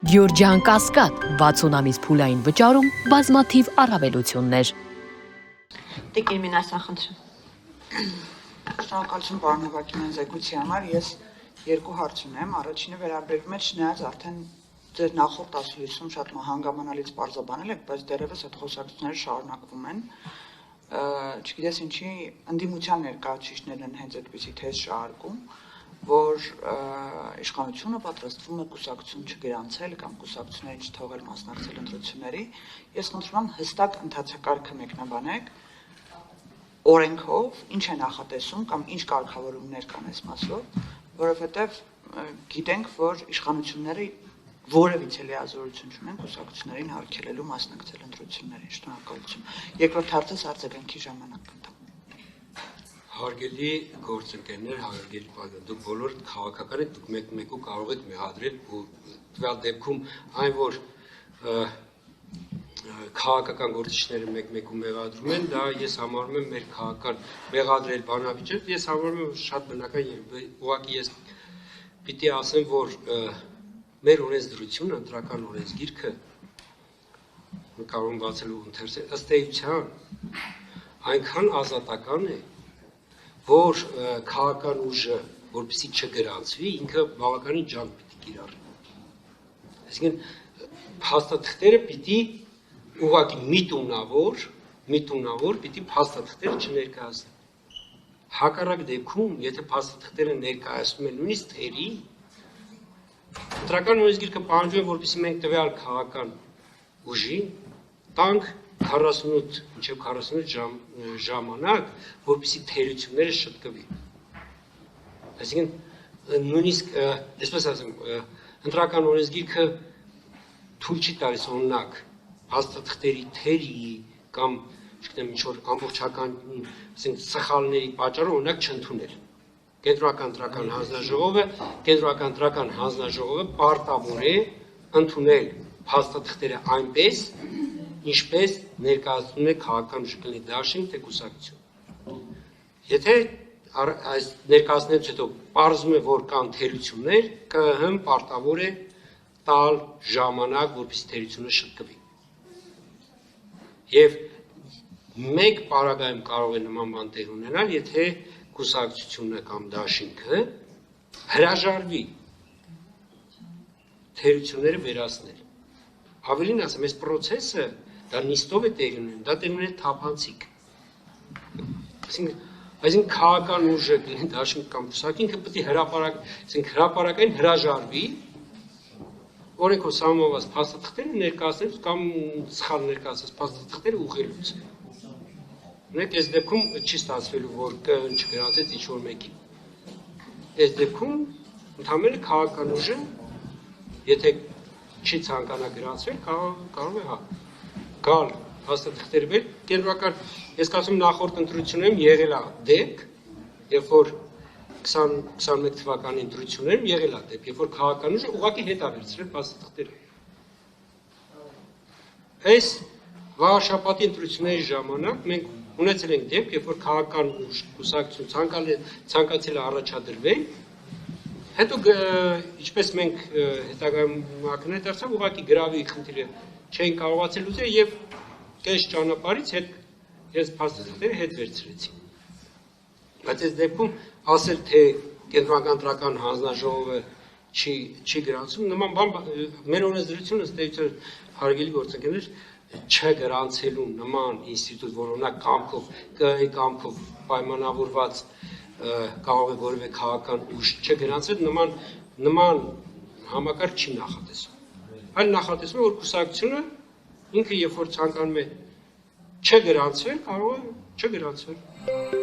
Գյորջյան Կասկադ 60 ամիս փուլային վճարում բազմաթիվ առավելություններ։ Տիկին Մինասյան խնդրեմ։ Շնորհակալություն պարոն Հովակիմյան զեկույցի համար։ Ես երկու հարց ունեմ։ Առաջինը վերաբերում է չնայած արդեն ձեր նախորդ ասուլիսում շատ հանգամանալից պարզաբանել եք, բայց դեռևս այդ խոսակցությունները շարունակվում են։ Չգիտես ինչի ընդդիմության ներկայացուցիչներն են հենց այդպիսի թեզ շարքում, որ իշխանությունը պատրաստվում է կուսակցություն չգրանցել կամ կուսակցություններին չթողել մասնակցել ընտրությունների։ Ես խնդրում եմ հստակ ընթացակարգը մեկնաբանեք, օրենքով ինչ է նախատեսում կամ ինչ կարգավորումներ կան այս մասով, որովհետև գիտենք, որ իշխանությունները որևիցե լիազորություն չունեն կուսակցություններին հարգելելու մասնակցել ընտրություններին։ Շնորհակալություն։ Երկրորդ հարցս արձագանքի ժամանակ կտամ։ Հարգելի գործընկերներ, հարգելի բարեկամներ, դուք բոլոր քաղաքական եք, դուք մեկ-մեկու կարող եք մեղադրել ու տվյալ դեպքում այն, որ քաղաքական գործիչները մեկ-մեկու մեղադրում են, դա ես համարում եմ մեր քաղաքական մեղադրել բանավիճակ, ես համարում եմ շատ բնական եւ ուղղակի ես պիտի ասեմ, որ մեր օրենսդրությունը, ընտրական օրենսգիրքը կարող եմ բացել ու ընթերցել, ըստ էության այնքան ազատական է, որ քաղաքական ուժը, որպեսզի չգրանցվի, ինքը բավականին ջանք պիտի կիրառի։ Այսինքն փաստաթղթերը պիտի ուղղակի միտումնավոր պիտի փաստաթղթերը չներկայացնեն։ Հակառակ դեպքում, եթե փաստաթղթերը ներկայացնում են նույնիսկ թերի, ընտրական օրենսգիրքը պահանջում է, որպեսզի մենք տվյալ քաղաքական ուժին տանք 48 մինչև 48 ժամանակ, որպեսզի թերությունները շտկվի։ Այսինքն նույնիսկ, այսպես ասեմ, ընտրական օրենսգիրքը թույլ չի տալիս օրինակ փաստաթղթերի թերի կամ, չգիտեմ, ինչ-որ ամբողջական, ասենք, սխալների պատճառով օրինակ չընդունել։ Կենտրոնական ընտրական հանձնաժողովը պարտավոր է ընդունել փաստաթղթերը այնպես, ինչպես ներկայացնում է քաղաքական ուժը, կլինի դաշինք թե կուսակցություն։ Եթե այս ներկայացնելուց հետո պարզվում է, որ կան թերություններ, ԿԸՀ-ն պարտավոր է տալ ժամանակ, որպեսզի թերությունը շտկվի։ Եվ մեկ պարագայում կարող է նման բան տեղ ունենալ, եթե կուսակցությունը կամ դաշինքը հրաժարվի թերությունները վերացնել։ Ավելին ասեմ, այս process-ը դա նիստով է տեղի ունենում, դա տեղի ունի թափանցիկ։ Այսինքն քաղաքական ուժը դաշինք կամ կուսակցություն ինքը պետք է հրապարակային հրաժարվի օրենքով սահմանված փաստաթղթերը ներկայացնելուց կամ սխալ ներկայացած փաստաթղթերը ուղղելուց։ Ունեք այս դեպքում չի ստացվելու, որ ԿԸՀ-ն չգրանցեց ինչ-որ մեկին։ Այս դեպքում ընդհանրապես քաղաքական ուժը, եթե չի ցանկանա գրանցվել, կարող է գալ փաստաթղթերի վեր, կենտրոնական, ես ասում նախորդ ընտրություններում եղել է դեպք, երբ որ 2021 թվականի ընտրություններում եղել է դեպք, երբ որ քաղաքական ուժը ուղղակի հետ է վերցրել փաստաթղթերը։ Այս վաղաշաբաթի ընտրությունների ժամանակ մենք ունեցել ենք դեպք, երբ որ քաղաքական ուժ կուսակցություն ցանկացել է առաջադրվել, հետո ինչպես մենք հետագայում ակնհայտ դարձավ, ուղղակի գրավի խնդիրը չէին կարողացել լուծել եւ կես ճանապարհից հետ ես փաստաթղթերը հետ վերցրեցի։ Բայց այս դեպքում ասել թե կենտրոնական ընտրական հանձնաժողովը չի գրանցում, նման բան մեր օրենսդրությունը ըստ էության հարգելի գործընկերներ չգրանցելու նման ինստիտուտ, որ օրինակ կամքով ԿԸՀ-ի կամքով պայմանավորված կարող է որևէ քաղաքական ուժ չգրանցել, նման համակարգ չի նախատեսում։ Այլ նախատեսում է, որ կուսակցությունը ինքը երբ որ ցանկանում է չգրանցվել, կարող է չգրանցվել։